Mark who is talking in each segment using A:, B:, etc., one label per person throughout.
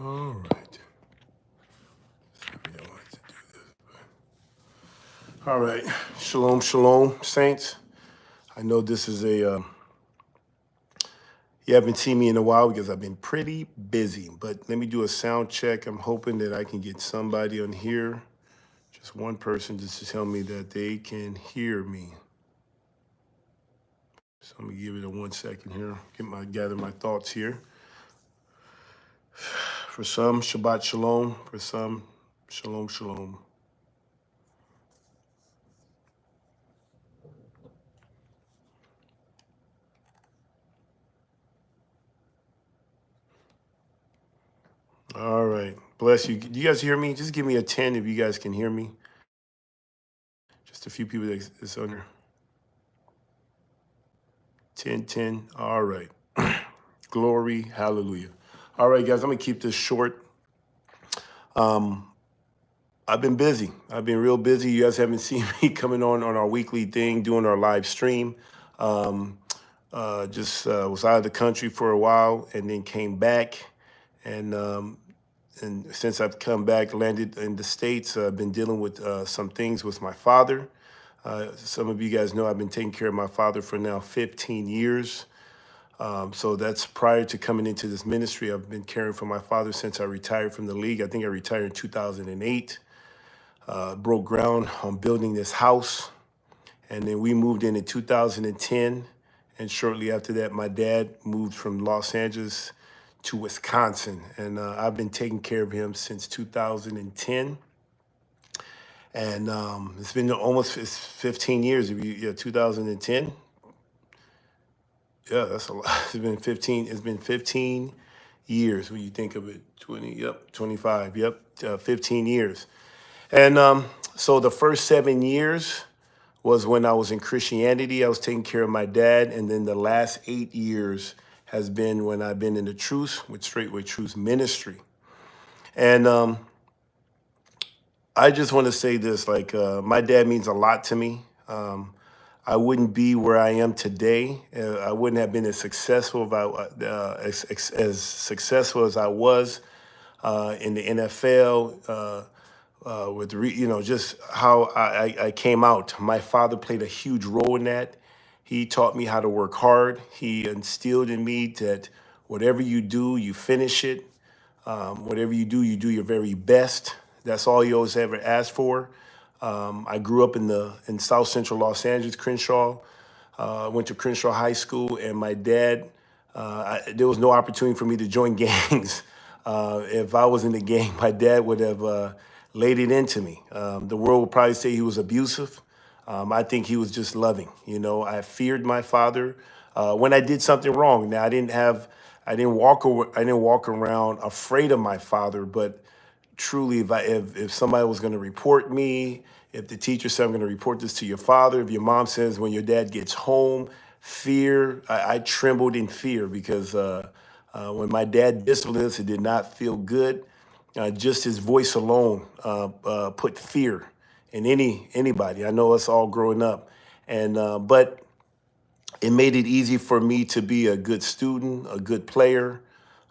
A: All right. All right. Shalom, shalom, saints. I know this is you haven't seen me in a while because I've been pretty busy, but let me do a sound check. I'm hoping that I can get somebody on here, just one person, just to tell me that they can hear me. So let me give it a 1 second here, gather my thoughts here. For some, Shabbat Shalom. For some, Shalom, Shalom. All right. Bless you. Do you guys hear me? Just give me a 10 if you guys can hear me. Just a few people that's on there. 10, 10. All right. Glory. Hallelujah. All right, guys, I'm going to keep this short. I've been busy. I've been real busy. You guys haven't seen me coming on our weekly thing, doing our live stream. Just was out of the country for a while and then came back. And since I've come back, landed in the States, I've been dealing with some things with my father. Some of you guys know I've been taking care of my father for now 15 years. So that's prior to coming into this ministry. I've been caring for my father since I retired from the league. I think I retired in 2008. Broke ground on building this house. And then we moved in 2010. And shortly after that, my dad moved from Los Angeles to Wisconsin. And I've been taking care of him since 2010. And it's been almost 15 years. 2010. Yeah, that's a lot. It's been 15. It's been 15 years when you think of it. 20. Yep. 25. Yep. 15 years. And so the first 7 years was when I was in Christianity. I was taking care of my dad, and then the last 8 years has been when I've been in the Truth with Straightway Truth Ministry. And I just want to say this: like, my dad means a lot to me. I wouldn't be where I am today. I wouldn't have been as successful as successful as I was in the NFL. With just how I came out. My father played a huge role in that. He taught me how to work hard. He instilled in me that whatever you do, you finish it. Whatever you do your very best. That's all he always ever asked for. I grew up in South Central Los Angeles, Crenshaw. Went to Crenshaw High School, and my dad, there was no opportunity for me to join gangs. If I was in the gang, my dad would have laid it into me. The world would probably say he was abusive. I think he was just loving. I feared my father when I did something wrong. Now I didn't walk around afraid of my father, but truly, if somebody was going to report me, if the teacher said, I'm going to report this to your father, if your mom says when your dad gets home, fear, I trembled in fear because when my dad disciplined us, it did not feel good. Just his voice alone put fear in anybody. I know us all growing up, and but it made it easy for me to be a good student, a good player,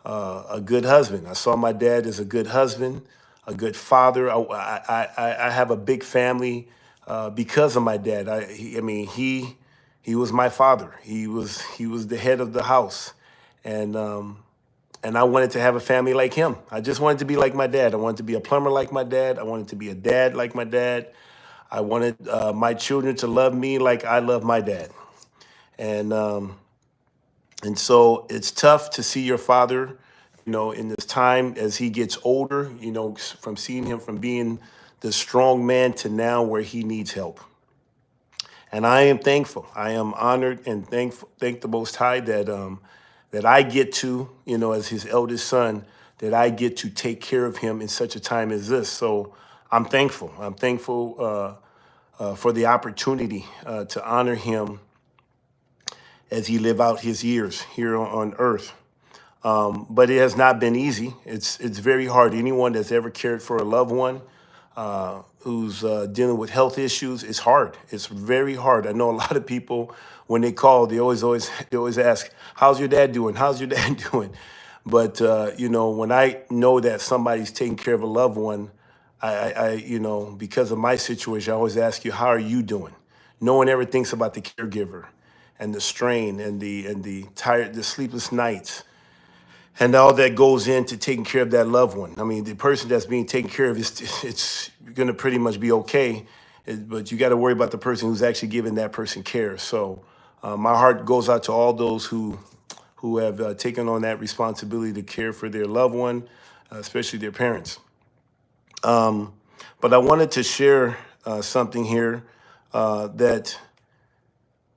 A: a good husband. I saw my dad as a good husband, a good father. I have a big family because of my dad. He was my father. He was the head of the house, and I wanted to have a family like him. I just wanted to be like my dad. I wanted to be a plumber like my dad. I wanted to be a dad like my dad. I wanted my children to love me like I love my dad. And so it's tough to see your father, in this time as he gets older, from seeing him from being the strong man to now where he needs help. And I am thankful. I am honored and thank the Most High that I get to, as his eldest son, that I get to take care of him in such a time as this. So I'm thankful. I'm thankful for the opportunity to honor him as he live out his years here on earth. But it has not been easy. It's very hard. Anyone that's ever cared for a loved one who's dealing with health issues, it's hard. It's very hard. I know a lot of people, when they call, they always ask, "How's your dad doing? How's your dad doing?" But when I know that somebody's taking care of a loved one, because of my situation, I always ask you, how are you doing? No one ever thinks about the caregiver and the strain and the sleepless nights and all that goes into taking care of that loved one. I mean, the person that's being taken care of it's going to pretty much be okay, but you got to worry about the person who's actually giving that person care. So my heart goes out to all those who have taken on that responsibility to care for their loved one, especially their parents. But I wanted to share something here that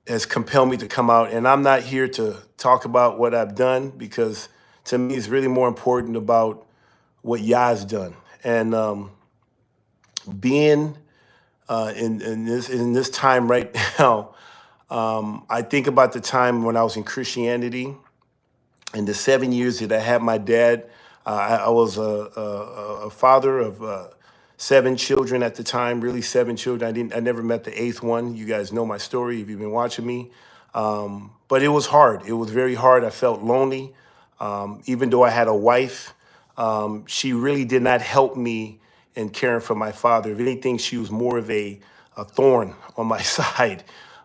A: has compelled me to come out. And I'm not here to talk about what I've done, because to me, it's really more important about what Yah's done. And being in this time right now, I think about the time when I was in Christianity and the 7 years that I had my dad. I was a father of 7 children at the time, really 7 children. I never met the eighth one. You guys know my story if you've been watching me. But it was hard. It was very hard. I felt lonely. Even though I had a wife, she really did not help me in caring for my father. If anything, she was more of a thorn on my side,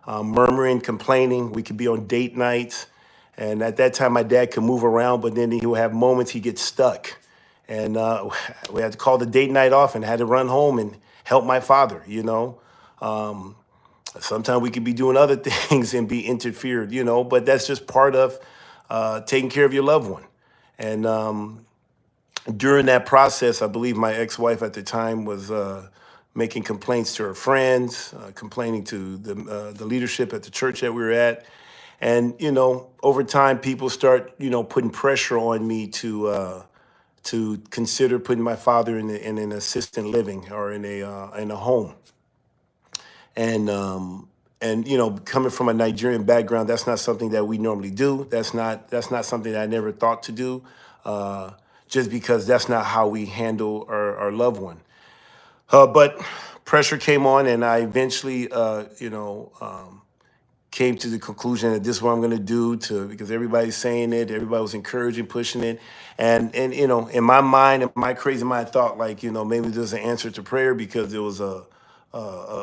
A: murmuring, complaining. We could be on date nights. And at that time, my dad could move around, but then he would have moments he gets stuck. And we had to call the date night off and had to run home and help my father. Sometimes we could be doing other things and be interfered, but that's just part of taking care of your loved one. And during that process, I believe my ex-wife at the time was making complaints to her friends, complaining to the leadership at the church that we were at. And, over time, people start, putting pressure on me to consider putting my father in an assisted living or in a home. And coming from a Nigerian background, that's not something that we normally do. That's not something that I never thought to do, just because that's not how we handle our loved one. But pressure came on, and I eventually, came to the conclusion that this is what I'm going to do, because everybody's saying it, everybody was encouraging, pushing it, and in my mind, in my crazy mind, I thought, like, maybe there's an answer to prayer, because there was a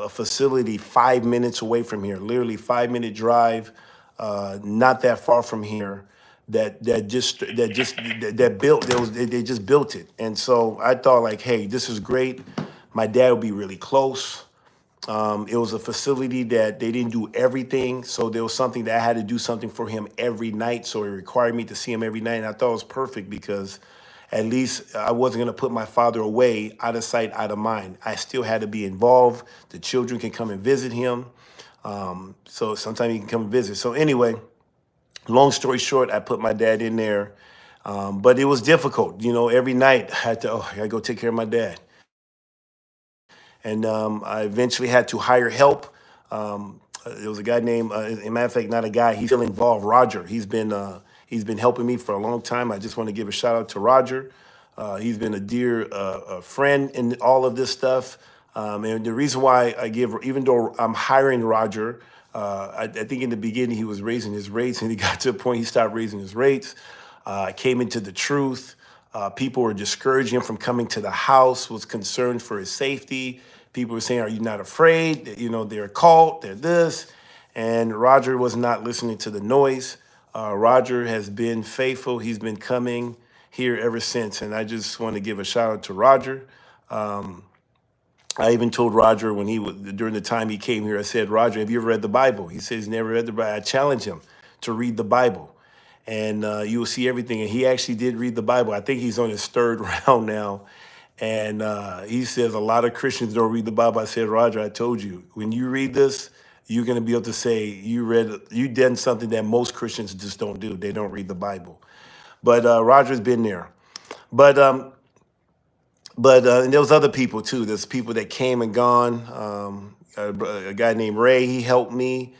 A: facility 5 minutes away from here, literally 5 minute drive, not that far from here. They just built it, and so I thought, like, hey, this is great. My dad would be really close. It was a facility that they didn't do everything. So there was something that I had to do something for him every night. So it required me to see him every night. And I thought it was perfect, because at least I wasn't going to put my father away, out of sight, out of mind. I still had to be involved. The children can come and visit him. So sometimes he can come and visit. So anyway, long story short, I put my dad in there. But it was difficult. Every night I gotta go take care of my dad. And I eventually had to hire help. There was a guy named, as a matter of fact, not a guy, he's still involved, Roger. He's been helping me for a long time. I just want to give a shout out to Roger. He's been a dear friend in all of this stuff. And the reason why even though I'm hiring Roger, I think in the beginning he was raising his rates, and he got to a point he stopped raising his rates. Came into the truth. People were discouraging him from coming to the house, was concerned for his safety. People were saying, are you not afraid? They're a cult, they're this. And Roger was not listening to the noise. Roger has been faithful. He's been coming here ever since. And I just want to give a shout out to Roger. I even told Roger during the time he came here, I said, Roger, have you ever read the Bible? He says he's never read the Bible. I challenged him to read the Bible. And you will see everything. And he actually did read the Bible. I think he's on his third round now. And he says a lot of Christians don't read the Bible. I said, Roger, I told you, when you read this, you're going to be able to say you did something that most Christians just don't do. They don't read the Bible. But Roger's been there. But and there was other people too. There's people that came and gone. A guy named Ray, he helped me.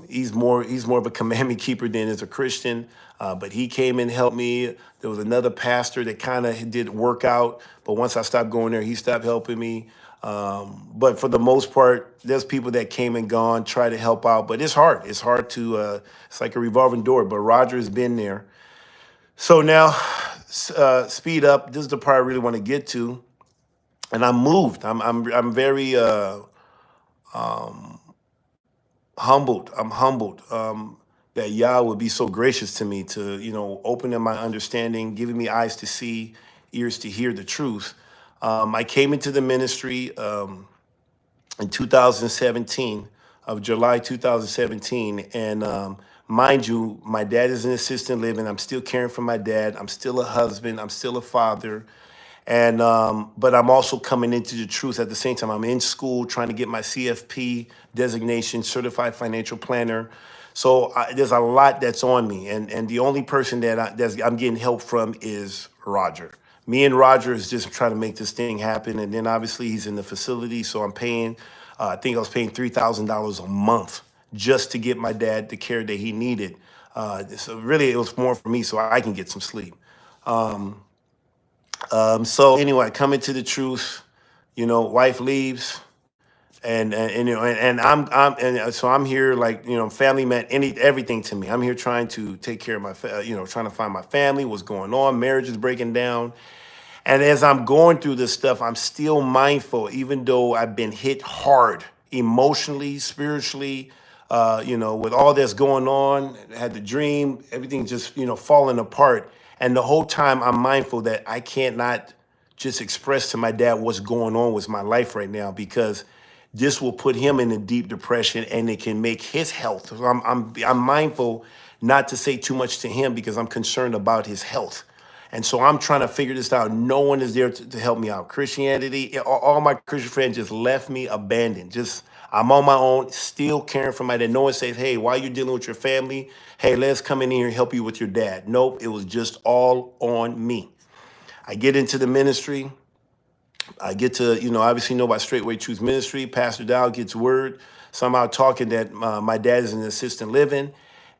A: He's more of a commandment keeper than as a Christian, but he came and helped me. There was another pastor that kind of did work out, but once I stopped going there, he stopped helping me. But for the most part, there's people that came and gone, try to help out, but it's hard. It's hard to. It's like a revolving door. But Roger has been there. So now, speed up. This is the part I really want to get to, and I'm moved. I'm very humbled. I'm humbled that Yah would be so gracious to me to, opening my understanding, giving me eyes to see, ears to hear the truth. I came into the ministry in 2017, of July 2017, and mind you, my dad is in assisted living. I'm still caring for my dad. I'm still a husband. I'm still a father. And but I'm also coming into the truth at the same time. I'm in school trying to get my CFP designation, certified financial planner. So there's a lot that's on me, and the only person I'm getting help from is Roger. Me and Roger is just trying to make this thing happen, and then obviously he's in the facility, so I'm paying. I think I was paying $3,000 a month just to get my dad the care that he needed. So really, it was more for me so I can get some sleep. So anyway, coming to the truth, wife leaves, and so I'm here like family meant everything to me. I'm here trying to take care of trying to find my family, what's going on, marriage is breaking down, and as I'm going through this stuff, I'm still mindful, even though I've been hit hard emotionally, spiritually, with all that's going on. I had the dream, everything just, falling apart. And the whole time I'm mindful that I can't not just express to my dad what's going on with my life right now, because this will put him in a deep depression and it can make his health. So I'm mindful not to say too much to him because I'm concerned about his health. And so I'm trying to figure this out. No one is there to help me out. Christianity, all my Christian friends just left me abandoned. Just I'm on my own, still caring for my dad. No one says, hey, while you're dealing with your family, hey, let's come in here and help you with your dad. Nope, it was just all on me. I get into the ministry. I get to, obviously know about Straightway Truth Ministry. Pastor Dow gets word somehow talking that my dad is in assisted living.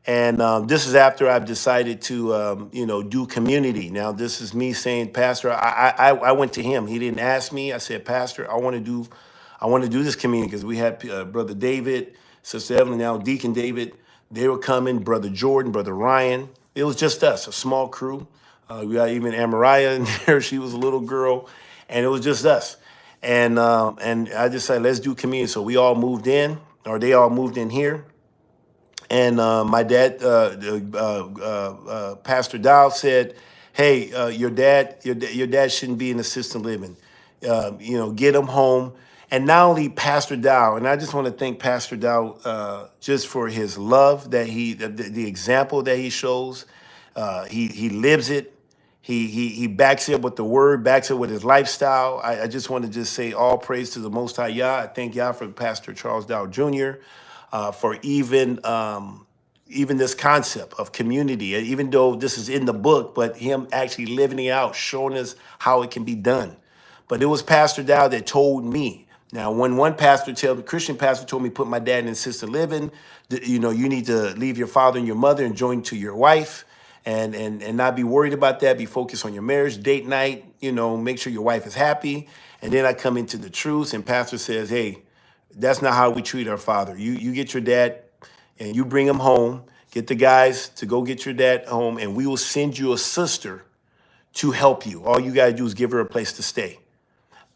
A: And this is after I've decided to, do community. Now, this is me saying, Pastor, I went to him. He didn't ask me. I said, Pastor, I want to do this community because we had Brother David, Sister Evelyn, now Deacon David. They were coming, Brother Jordan, Brother Ryan. It was just us, a small crew. We got even Amariah in there. She was a little girl, and it was just us. And I just said, let's do community. So we all moved in, or they all moved in here. And my dad, Pastor Dow, said, "Hey, your dad shouldn't be in assisted living. Get him home." And not only Pastor Dow, and I just want to thank Pastor Dow just for his love the example that he shows. He lives it. He backs it with the word, backs it with his lifestyle. I just want to just say all praise to the Most High Yah. I thank Yah for Pastor Charles Dow Jr. For even this concept of community, even though this is in the book, but him actually living it out, showing us how it can be done. But it was Pastor Dow that told me. Now, when one Christian pastor told me, put my dad in assisted living, you need to leave your father and your mother and join to your wife and not be worried about that. Be focused on your marriage, date night, make sure your wife is happy. And then I come into the truth and pastor says, hey, that's not how we treat our father. You get your dad and you bring him home, get the guys to go get your dad home, and we will send you a sister to help you. All you got to do is give her a place to stay.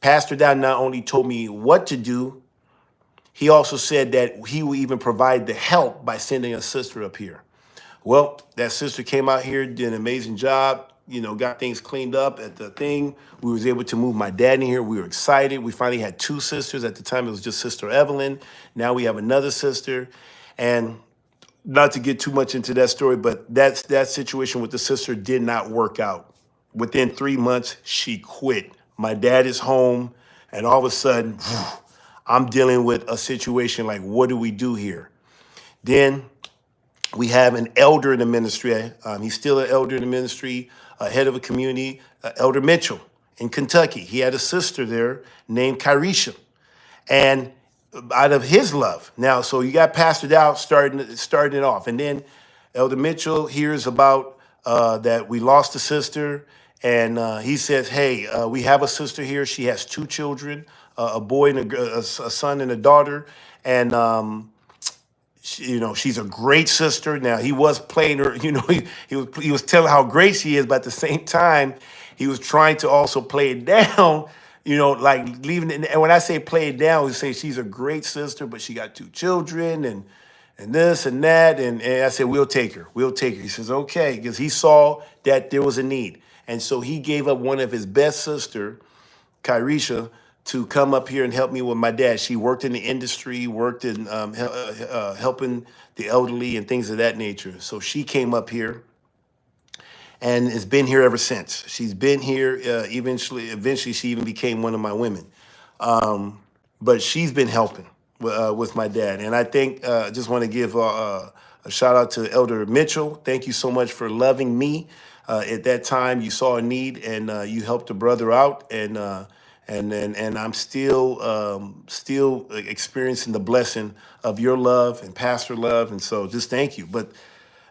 A: Pastor Dow not only told me what to do, he also said that he will even provide the help by sending a sister up here. Well, that sister came out here, did an amazing job, got things cleaned up at the thing. We was able to move my dad in here. We were excited. We finally had two sisters. At the time, it was just Sister Evelyn. Now we have another sister. And not to get too much into that story, but that situation with the sister did not work out. Within 3 months, she quit. My dad is home, and all of a sudden, I'm dealing with a situation like, what do we do here? Then we have an elder in the ministry. He's still an elder in the ministry, head of a community, Elder Mitchell in Kentucky. He had a sister there named Kyrisha. And out of his love. Now, so you got Pastor Dow starting it off. And then Elder Mitchell hears about that we lost a sister. And he says, hey, we have a sister here. She has two children, a boy and a son and a daughter. And she's a great sister. Now he was playing her, he was telling how great she is, but at the same time, he was trying to also play it down, like leaving it. And when I say play it down, we say she's a great sister, but she got two children and this and that. And I said, we'll take her. We'll take her. He says, okay, because he saw that there was a need. And so he gave up one of his best sister, Kyrisha, to come up here and help me with my dad. She worked in the industry, worked in helping the elderly and things of that nature. So she came up here and has been here ever since. She's been here. Eventually, she even became one of my women. But she's been helping with my dad. And I think just want to give a shout out to Elder Mitchell. Thank you so much for loving me. At that time, you saw a need and you helped a brother out. And I'm still experiencing the blessing of your love and pastor love. And so just thank you. But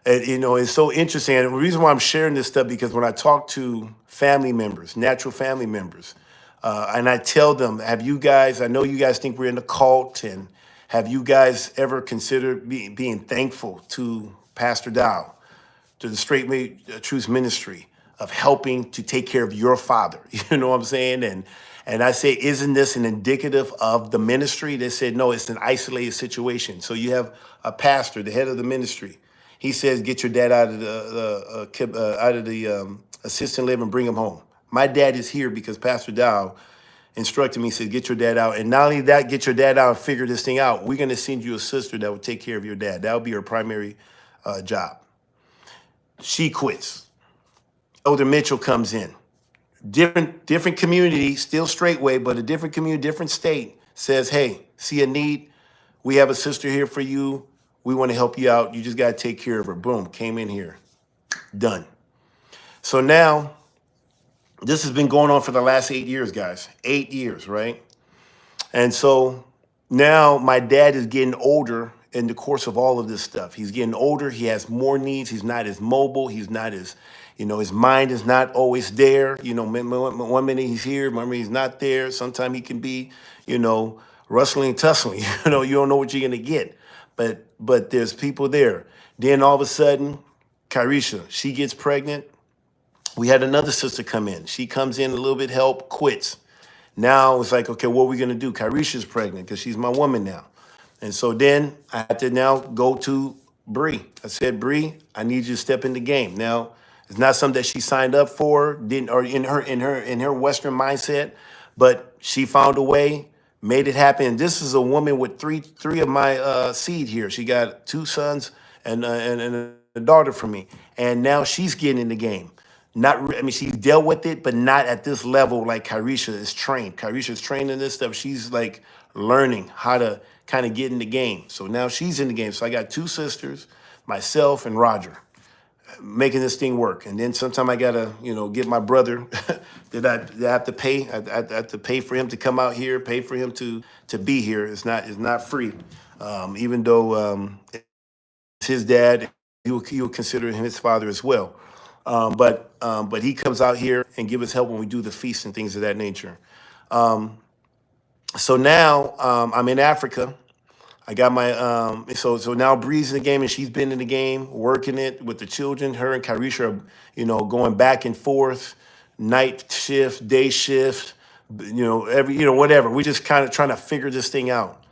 A: it's so interesting. And the reason why I'm sharing this stuff, because when I talk to family members, natural family members, and I tell them, have you guys, I know you guys think we're in a cult, and have you guys ever considered being thankful to Pastor Dow, to the Straight Truth Ministry, of helping to take care of your father? You know what I'm saying? And I say, isn't this an indicative of the ministry? They said, no, it's an isolated situation. So you have a pastor, the head of the ministry. He says, get your dad out of the assisted living, bring him home. My dad is here because Pastor Dow instructed me, said, get your dad out. And not only that, get your dad out and figure this thing out. We're going to send you a sister that will take care of your dad. That will be her primary job. She quits. Elder Mitchell comes in. Different community, still straightway, but a different community, different state, says, hey, see a need? We have a sister here for you. We want to help you out. You just got to take care of her. Boom, came in here. Done. So now, this has been going on for the last 8 years, guys. 8 years, right? And so now my dad is getting older in the course of all of this stuff. He's getting older. He has more needs. He's not as mobile. He's not as, his mind is not always there. One minute he's here, one minute he's not there. Sometimes he can be, rustling, tussling. You don't know what you're going to get. But there's people there. Then all of a sudden, Kyrisha, she gets pregnant. We had another sister come in. She comes in a little bit help, quits. Now it's like, okay, what are we going to do? Kyrisha's pregnant because she's my woman now. And so then I had to now go to Bree. I said, Bree, I need you to step in the game. Now, it's not something that she signed up for, didn't, or in her Western mindset, but she found a way, made it happen. This is a woman with three of my seed here. She got two sons and a daughter from me, and now she's getting in the game. She's dealt with it, but not at this level like Kyrisha is trained. Kyrisha is trained in this stuff. She's like learning how to kind of get in the game. So now she's in the game. So I got two sisters, myself and Roger, making this thing work. And then sometime I gotta, get my brother that I have to pay. I have to pay for him to come out here, pay for him to be here. It's not free. Even though it's his dad, he'll consider him his father as well. But he comes out here and give us help when we do the feasts and things of that nature. So now I'm in Africa. I got my so now Bree's in the game, and she's been in the game, working it with the children. Her and Kyrisha are, going back and forth, night shift, day shift, whatever. We just kind of trying to figure this thing out.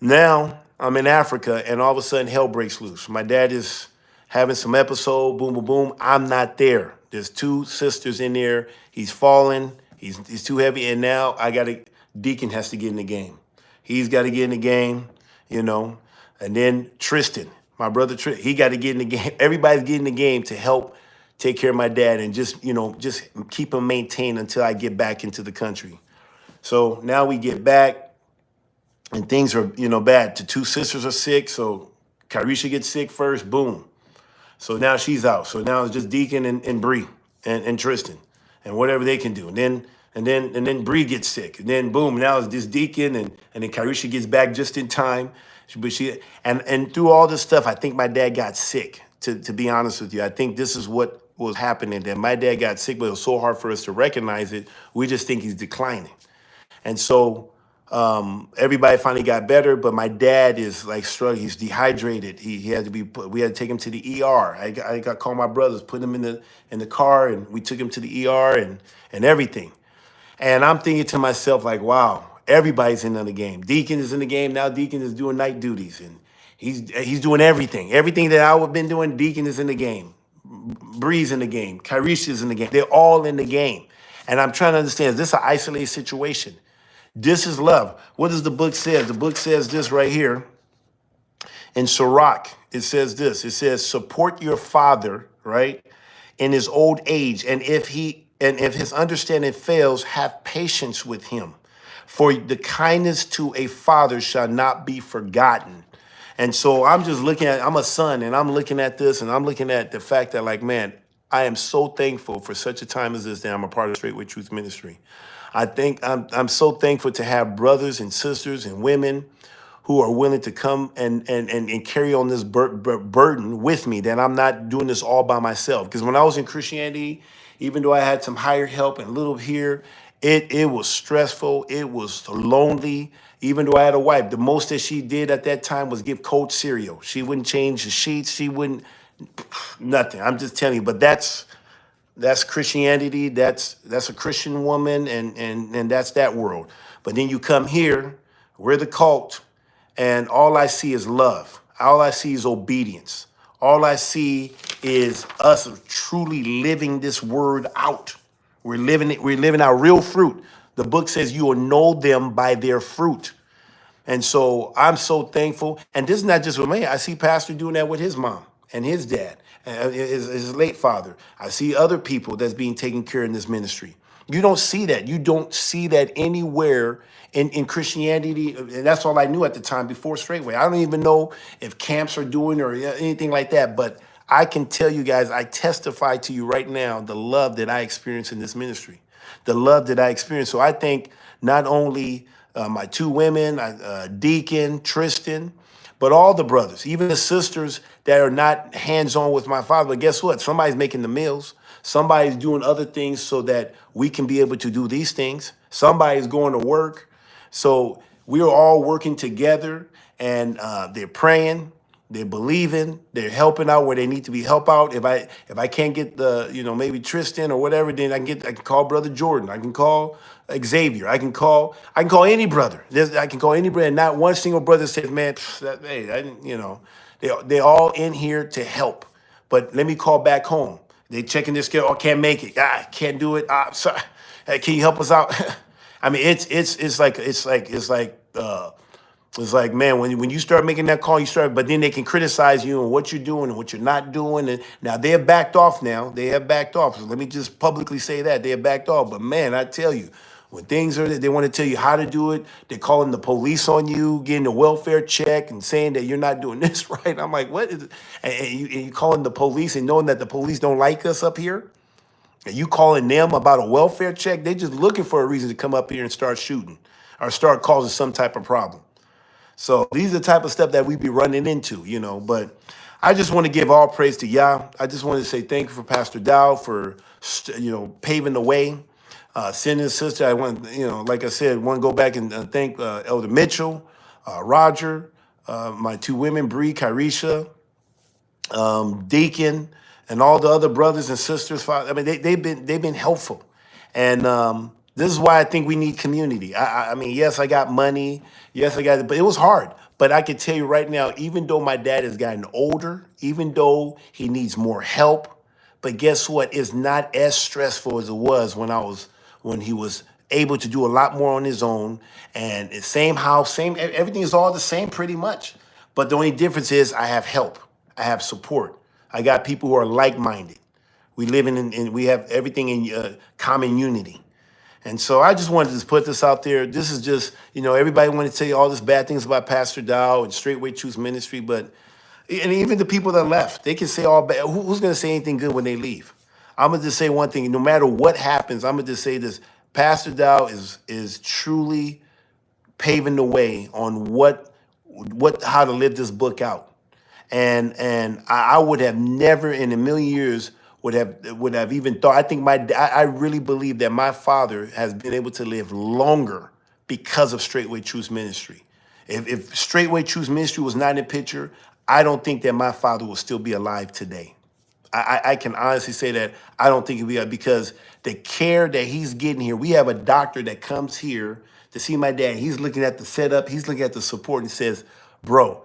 A: Now I'm in Africa, and all of a sudden hell breaks loose. My dad is having some episode, boom, boom, boom. I'm not there. There's two sisters in there. He's falling. He's too heavy, and now Deacon has to get in the game. He's got to get in the game. And then Tristan, my brother, he got to get in the game. Everybody's getting in the game to help take care of my dad and just keep him maintained until I get back into the country. So now we get back and things are, bad. The two sisters are sick. So Kyrisha gets sick first, boom. So now she's out. So now it's just Deacon and Bree and Tristan and whatever they can do. And then Bree gets sick. And then boom, now it's this Deacon and then Kyrisha gets back just in time. But and through all this stuff, I think my dad got sick, to be honest with you. I think this is what was happening. That my dad got sick, but it was so hard for us to recognize it. We just think he's declining. And so Everybody finally got better, but my dad is like struggling. He's dehydrated. He had to be put, we had to take him to the ER. I got called my brothers, put him in the car, and we took him to the ER and everything. And I'm thinking to myself, like, wow, everybody's in on the game. Deacon is in the game now. Deacon is doing night duties, and he's doing everything. Everything that I would have been doing, Deacon is in the game. Bree's in the game. Kyrish is in the game. They're all in the game. And I'm trying to understand, is this an isolated situation? This is love. What does the book say? The book says this right here in Sirach. It says this. It says, support your father, right, in his old age. And if his understanding fails, have patience with him. For the kindness to a father shall not be forgotten. And so I'm just looking at, I'm a son, and I'm looking at this, and I'm looking at the fact that, like, man, I am so thankful for such a time as this that I'm a part of Straightway Truth Ministry. I think I'm so thankful to have brothers and sisters and women who are willing to come and carry on this burden with me, that I'm not doing this all by myself. Because when I was in Christianity, even though I had some higher help and a little here, it was stressful. It was lonely. Even though I had a wife, the most that she did at that time was give cold cereal. She wouldn't change the sheets. She wouldn't, nothing. I'm just telling you, but that's Christianity. That's a Christian woman, and that's that world. But then you come here, we're the cult, and all I see is love. All I see is obedience. All I see is us truly living this word out. We're living it. We're living our real fruit. The book says you will know them by their fruit. And so I'm so thankful. And this is not just with me. I see Pastor doing that with his mom and his dad, and his late father. I see other people that's being taken care of in this ministry. You don't see that. You don't see that anywhere in Christianity. And that's all I knew at the time before Straightway. I don't even know if camps are doing or anything like that. But I can tell you guys, I testify to you right now the love that I experience in this ministry, the love that I experience. So I think not only my two women, Deacon, Tristan, but all the brothers, even the sisters that are not hands-on with my father. But guess what? Somebody's making the meals. Somebody's doing other things so that we can be able to do these things. Somebody's going to work. So we are all working together, and they're praying, they're believing, they're helping out where they need to be helped out. If I can't get the, maybe Tristan or whatever, then I can call Brother Jordan. I can call Xavier. I can call any brother. I can call any brother. And not one single brother says, man, hey, I didn't, they're all in here to help. But let me call back home. They checking their scale. Oh, can't make it. Can't do it. Sorry. Hey, can you help us out? I mean, it's like, man, when you start making that call, but then they can criticize you and what you're doing and what you're not doing. And now they have backed off now. They have backed off. So let me just publicly say that. They have backed off. But man, I tell you, when things are, they want to tell you how to do it. They're calling the police on you, getting a welfare check and saying that you're not doing this right. I'm like, what is it? And you calling the police and knowing that the police don't like us up here? And you calling them about a welfare check? They're just looking for a reason to come up here and start shooting or start causing some type of problem. So these are the type of stuff that we be running into, but I just want to give all praise to Yah. I just want to say thank you for Pastor Dow for, paving the way, sending his sister. I want, like I said, want to go back and thank Elder Mitchell, Roger, my two women, Bree, Kyrisha, Deacon, and all the other brothers and sisters. I mean, they've been helpful, and this is why I think we need community. I mean, yes, I got money, yes, I got it, but it was hard. But I can tell you right now, even though my dad has gotten older, even though he needs more help, but guess what? It's not as stressful as it was when he was able to do a lot more on his own. And the same house, everything is all the same pretty much. But the only difference is I have help. I have support. I got people who are like-minded. We live we have everything in common unity. And so I just wanted to put this out there. This is just, everybody wanted to tell you all these bad things about Pastor Dow and Straightway Truth Ministry, and even the people that left, they can say all bad. Who's going to say anything good when they leave? I'm going to just say one thing. No matter what happens, I'm going to just say this. Pastor Dow is truly paving the way on how to live this book out. And I would have never in a million years would have even thought. I think I really believe that my father has been able to live longer because of Straightway Truth Ministry. If Straightway Truth Ministry was not in the picture, I don't think that my father would still be alive today. I can honestly say that I don't think he'll be, because the care that he's getting here, we have a doctor that comes here to see my dad. He's looking at the setup, he's looking at the support, and says, bro,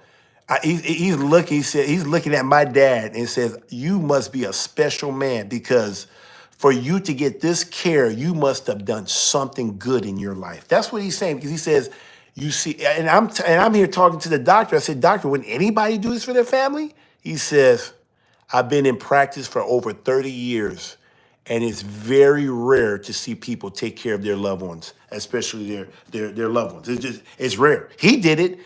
A: he's looking at my dad and says, you must be a special man, because for you to get this care, you must have done something good in your life. That's what he's saying, because he says, you see, and I'm here talking to the doctor. I said, doctor, would anybody do this for their family? He says, I've been in practice for over 30 years, and it's very rare to see people take care of their loved ones, especially their loved ones. It's rare. He did it.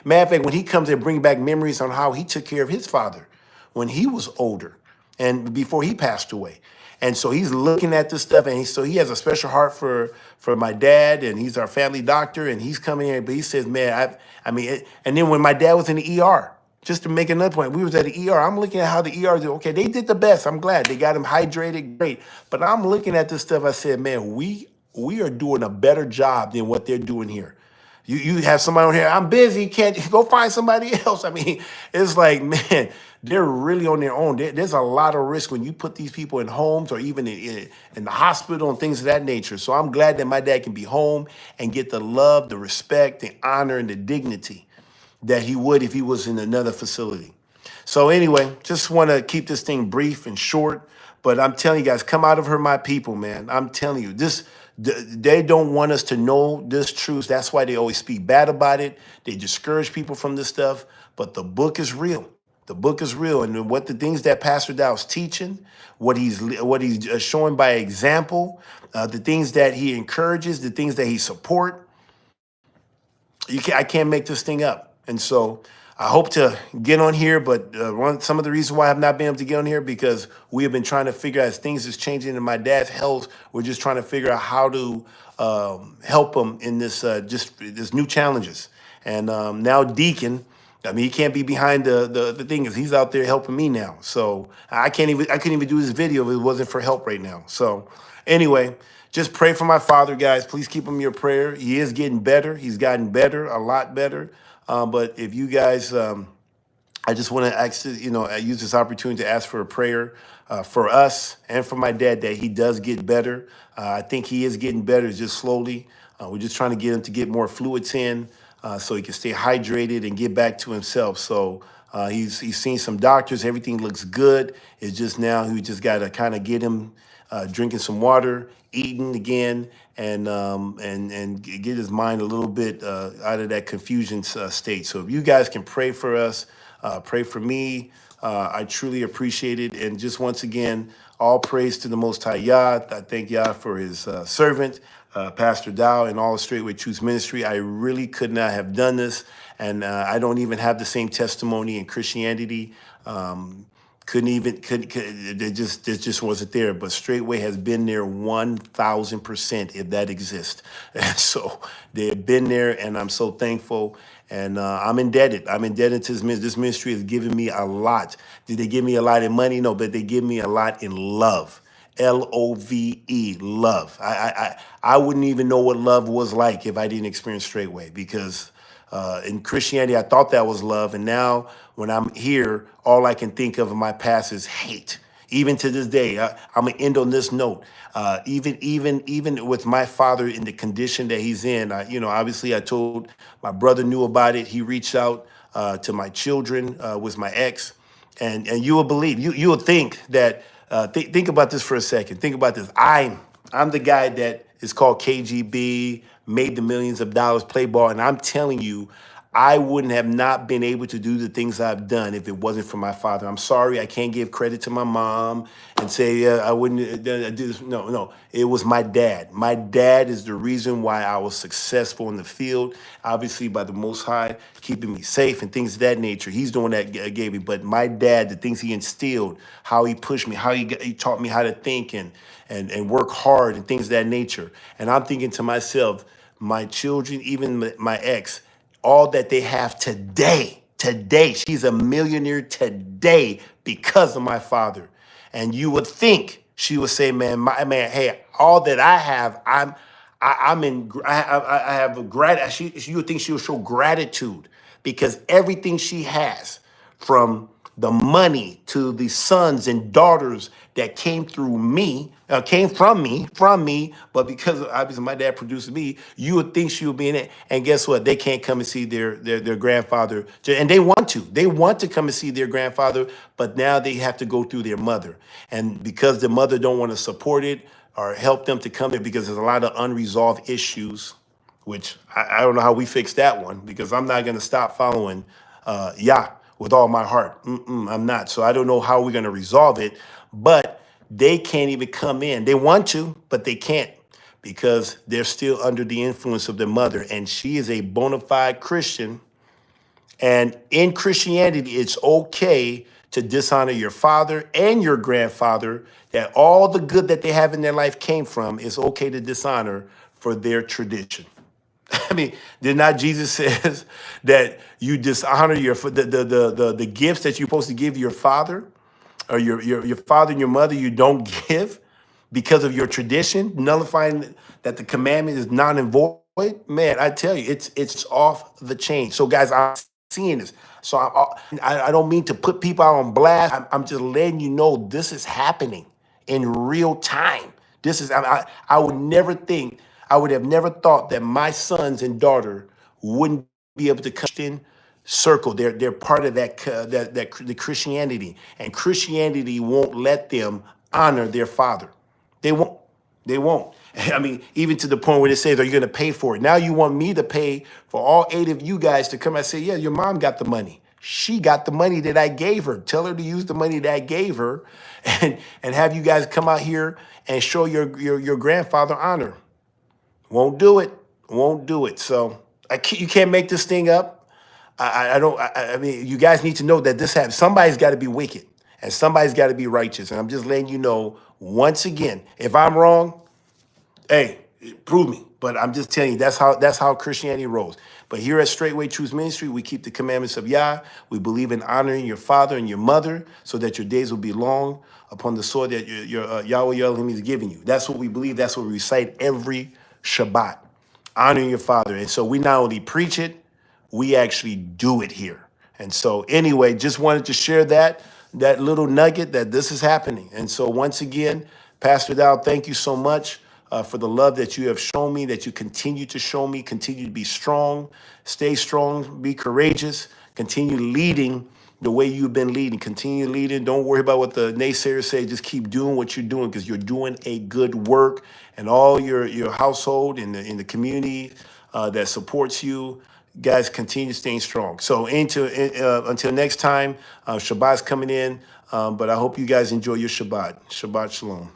A: Matter of fact, when he comes, it bring back memories on how he took care of his father when he was older and before he passed away. And so he's looking at this stuff, and so he has a special heart for my dad, and he's our family doctor, and he's coming here. But he says, man, and then when my dad was in the ER, just to make another point, we was at the ER. I'm looking at how the ER did. Okay, they did the best. I'm glad they got him hydrated, great. But I'm looking at this stuff. I said, man, we are doing a better job than what they're doing here. You have somebody on here, I'm busy, can't go find somebody else. I mean, it's like, man, they're really on their own. There's a lot of risk when you put these people in homes or even in the hospital and things of that nature. So I'm glad that my dad can be home and get the love, the respect, the honor, and the dignity that he would if he was in another facility. So anyway, just want to keep this thing brief and short, but I'm telling you guys, come out of her, my people, man. I'm telling you, they don't want us to know this truth. That's why they always speak bad about it. They discourage people from this stuff, but the book is real. The book is real, and what the things that Pastor Dow's teaching, what he's showing by example, the things that he encourages, the things that he support, I can't make this thing up. And so I hope to get on here, but some of the reasons why I've not been able to get on here, because we have been trying to figure out, as things is changing in my dad's health, we're just trying to figure out how to help him in this new challenges. And now Deacon, he can't be behind the thing, is he's out there helping me now. So I couldn't even do this video if it wasn't for help right now. So anyway, just pray for my father, guys. Please keep him in your prayer. He is getting better. He's gotten better, a lot better. But if you guys, I just want to use this opportunity to ask for a prayer for us and for my dad, that he does get better. I think he is getting better, just slowly. We're just trying to get him to get more fluids in so he can stay hydrated and get back to himself. So he's seen some doctors. Everything looks good. It's just now we just got to kind of get him drinking some water, eating again, and get his mind a little bit out of that confusion state. So if you guys can pray for us, pray for me, I truly appreciate it. And just once again, all praise to the Most High Yah. I thank Yah for his servant, Pastor Dow, and all the Straightway Truth Ministry. I really could not have done this, and I don't even have the same testimony in Christianity. It just wasn't there. But Straightway has been there 1,000%, if that exists. And so they've been there, and I'm so thankful. And I'm indebted. I'm indebted to this ministry. This ministry has given me a lot. Did they give me a lot in money? No, but they give me a lot in love. Love, love. I wouldn't even know what love was like if I didn't experience Straightway, because in Christianity, I thought that was love. And now when I'm here, all I can think of in my past is hate. Even to this day, I'm going to end on this note. Even with my father in the condition that he's in, obviously I told my brother knew about it. He reached out to my children with my ex. And you will believe, you will think that, think about this for a second. Think about this. I'm the guy that is called KGB, made the millions of dollars, play ball. And I'm telling you, I wouldn't have not been able to do the things I've done if it wasn't for my father. I'm sorry, I can't give credit to my mom and say I wouldn't do this. No, it was my dad. My dad is the reason why I was successful in the field, obviously by the Most High, keeping me safe and things of that nature. He's the one that gave me. But my dad, the things he instilled, how he pushed me, how he taught me how to think and work hard and things of that nature. And I'm thinking to myself, my children, even my ex, all that they have today, she's a millionaire today because of my father. And you would think she would say, man, hey, all that I have, I have a you would think she'll show gratitude because everything she has, from the money to the sons and daughters that came through me, came from me, but because obviously my dad produced me, you would think she would be in it. And guess what? They can't come and see their grandfather, and they want to. They want to come and see their grandfather, but now they have to go through their mother, and because the mother don't want to support it or help them to come there because there's a lot of unresolved issues, which I don't know how we fix that one because I'm not going to stop following Yah with all my heart. I'm not. So I don't know how we're going to resolve it, but they can't even come in. They want to, but they can't because they're still under the influence of their mother. And she is a bona fide Christian. And in Christianity, it's okay to dishonor your father and your grandfather, that all the good that they have in their life came from. It's okay to dishonor for their tradition. I mean, did not Jesus says that you dishonor the gifts that you're supposed to give your father or your father and your mother, you don't give because of your tradition, nullifying that the commandment is non and void? Man, I tell you, it's off the chain. So guys, I'm seeing this. So I don't mean to put people out on blast. I'm just letting you know this is happening in real time. This is I would never think, I would have never thought that my sons and daughter wouldn't be able to come in circle. They're part of the Christianity, and Christianity won't let them honor their father. They won't. They won't. I mean, even to the point where they say, are you going to pay for it? Now you want me to pay for all 8 of you guys to come and say, yeah, your mom got the money. She got the money that I gave her. Tell her to use the money that I gave her and have you guys come out here and show your grandfather honor. Won't do it. Won't do it. So you can't make this thing up. I don't. I mean, you guys need to know that this happens. Somebody's got to be wicked, and somebody's got to be righteous. And I'm just letting you know once again. If I'm wrong, hey, prove me. But I'm just telling you that's how Christianity rolls. But here at Straightway Truth Ministry, we keep the commandments of Yah. We believe in honoring your father and your mother, so that your days will be long upon the sword that your Yahweh your Elohim is giving you. That's what we believe. That's what we recite every Shabbat, honoring your father. And so we not only preach it, we actually do it here. And so anyway, just wanted to share that little nugget that this is happening. And so once again, Pastor Dow, thank you so much for the love that you have shown me, that you continue to show me. Continue to be strong, stay strong, be courageous, continue leading the way you've been leading. Continue leading. Don't worry about what the naysayers say. Just keep doing what you're doing because you're doing a good work, and all your household and in the community that supports you. Guys, continue staying strong. So until next time, Shabbat's coming in, but I hope you guys enjoy your Shabbat. Shabbat shalom.